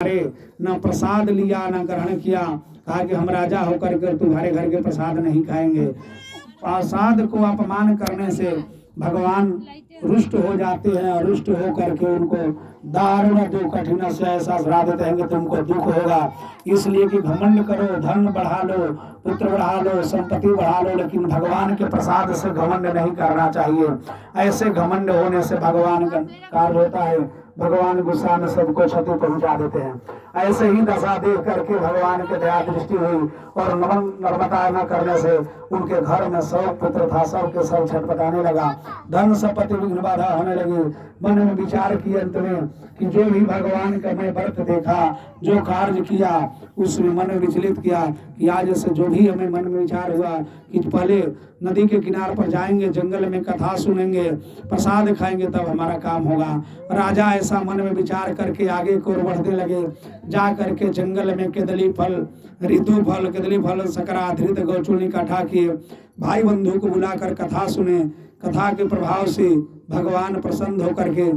न प्रसाद लिया न ग्रहण किया। कहा कि हम राजा होकर के तुम्हारे घर के प्रसाद नहीं खाएंगे। प्रसाद को अपमान करने से भगवान रुष्ट हो जाते हैं और रुष्ट हो करके उनको दारुण जो कठिन से ऐसा श्राप देते हैं कि तुमको दुख होगा। इसलिए कि घमंड करो, धन बढ़ा लो, पुत्र बढ़ा लो, संपत्ति बढ़ा लो, लेकिन भगवान के प्रसाद से घमंड नहीं करना चाहिए। ऐसे घमंड होने से भगवान का कार्य होता है, भगवान गुस्सा में सबको क्षति पहुंचा देते हैं। ऐसे ही दशा देख करके भगवान के दया दृष्टि हुई और नर्मता न करने से उनके घर में 100 पुत्र था, सब के सब छटपटाने लगा, धन संपत्ति विघ्न बाधा होने लगी। मन में विचार किए अंत में कि जो भी भगवान का मैं व्रत देखा, जो कार्य किया, उसमें मन विचलित किया कि आज से जो भी हमें मन में विचार हुआ कि पहले नदी के किनारे पर जाएंगे, जंगल में कथा सुनेंगे, प्रसाद खाएंगे, तब हमारा काम होगा। राजा ऐसा मन में विचार करके आगे को बढ़ते लगे। जा करके जंगल में केदली फल, ऋतु फल, केदली फल, सकरा, धृत, गौचूर्ण इकट्ठा किए, भाई बंधु को बुलाकर कथा सुने। कथा के प्रभाव से भगवान प्रसन्न होकर के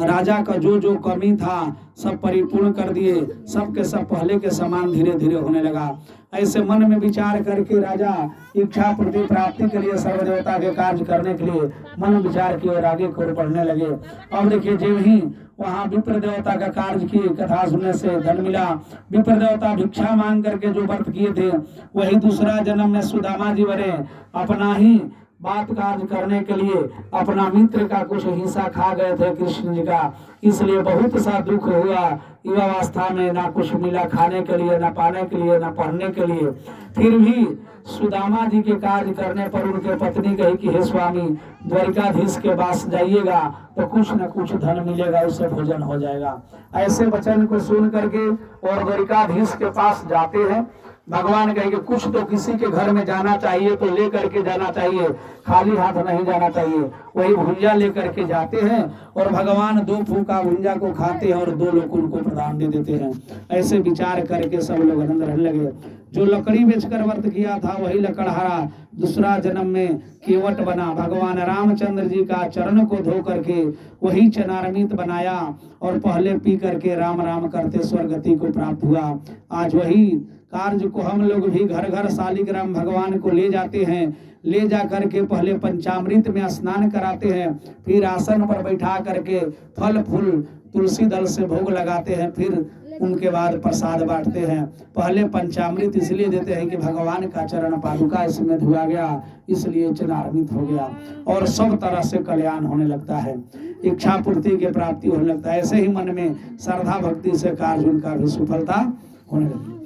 राजा का जो जो कमी था सब परिपूर्ण कर दिए, सबके सब पहले के समान धीरे धीरे होने लगा। ऐसे मन में विचार करके राजा इच्छा पूर्ति प्राप्ति के लिए सर्वदेवता के कार्य करने के लिए मन विचार किए और आगे को बढ़ने लगे। अब देखिए जब ही वहाँ विप्र देवता का कार्य किए, कथा सुनने से धन मिला। विप्र देवता भिक्षा मांग करके जो व्रत किए थे वही दूसरा जन्म में सुदामा जी बने। अपना ही बात कार्य करने के लिए अपना मित्र का कुछ हिस्सा खा गए थे कृष्ण जी का, इसलिए बहुत सा दुख हुआ। युवावस्था में ना कुछ मिला खाने के लिए, ना पाने के लिए, ना पढ़ने के लिए। फिर भी सुदामा जी के कार्य करने पर उनके पत्नी कही कि हे स्वामी, द्वारिकाधीश के पास जाइएगा तो कुछ न कुछ धन मिलेगा, उससे भोजन हो जाएगा। ऐसे वचन को सुन करके और द्वारिकाधीश के पास जाते हैं। भगवान कहे कि कुछ तो किसी के घर में जाना चाहिए तो ले करके जाना चाहिए, खाली हाथ नहीं जाना चाहिए। वही भुंजा लेकर के जाते हैं और भगवान 2 फूका भुंजा को खाते हैं और 2 लोग उनको प्रदान दे देते हैं। ऐसे विचार करके सब लोग आनंद रहने लगे। जो लकड़ी बेचकर व्रत किया था वही लकड़हारा दूसरा जन्म में केवट बना। भगवान रामचंद्र जी का चरण को धो करके वही चनारमित बनाया और पहले पी करके राम राम करते स्वर्गति को प्राप्त हुआ। आज वही कार्य को हम लोग भी घर घर शालिग्राम भगवान को ले जाते हैं। ले जा करके पहले पंचामृत में स्नान कराते हैं, फिर आसन पर बैठा करके फल फूल तुलसी दल से भोग लगाते हैं, फिर उनके बाद प्रसाद बांटते हैं। पहले पंचामृत इसलिए देते हैं कि भगवान का चरण पादुका इसमें धुआ गया, इसलिए चरणार्मित हो गया और सब तरह से कल्याण होने लगता है, इच्छा पूर्ति की प्राप्ति होने लगता है। ऐसे ही मन में श्रद्धा भक्ति से कार्य उनका भी सफलता होने लगी।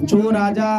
जो राजा